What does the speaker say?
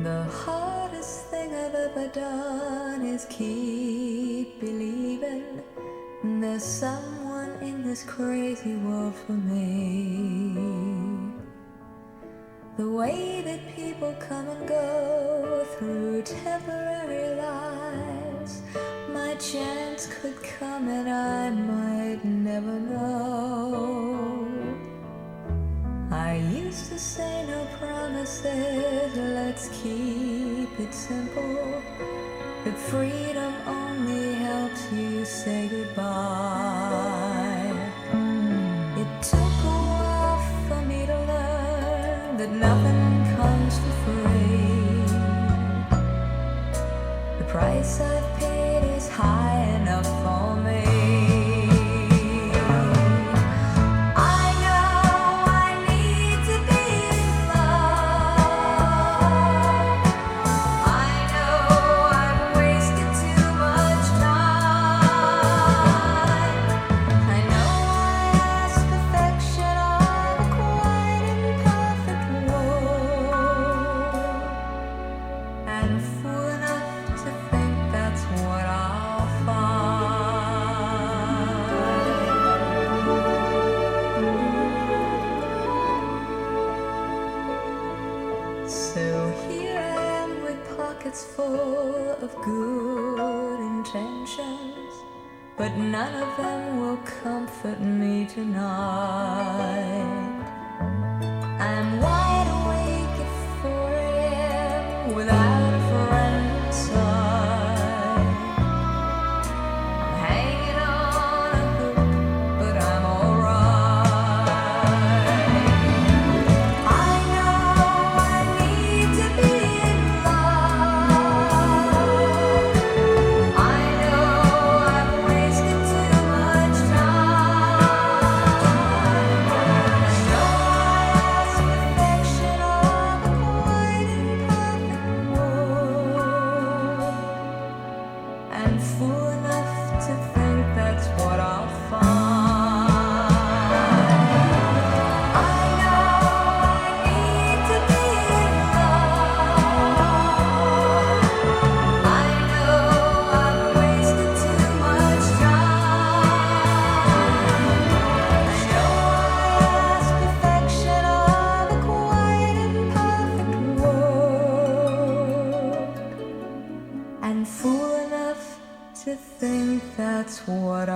The hardest thing I've ever done is keep believing there's someone in this crazy world for me. The way that people come and go through temporary lives, my chance could come and I might never know. I used to say no promises, let's keep it simple. But freedom only helps you say goodbye. It took a while for me to learn that nothing comes for free. The price I've paid is high enough for me. So here I am with pockets full of good intentions, but none of them will comfort me tonight. I'm wide awake at 4 a.m. without a friend inside. I'm hanging on a hook, but I'm alright. I know I need to be in love. I know I've wasted too much time. I know I ask perfection of a quite imperfect world, and fool enough to think that's what I'll find. I know I need to be in love. I know I've wasted too much time. I know I ask perfection of a quite imperfect world, and fool enough to think that's what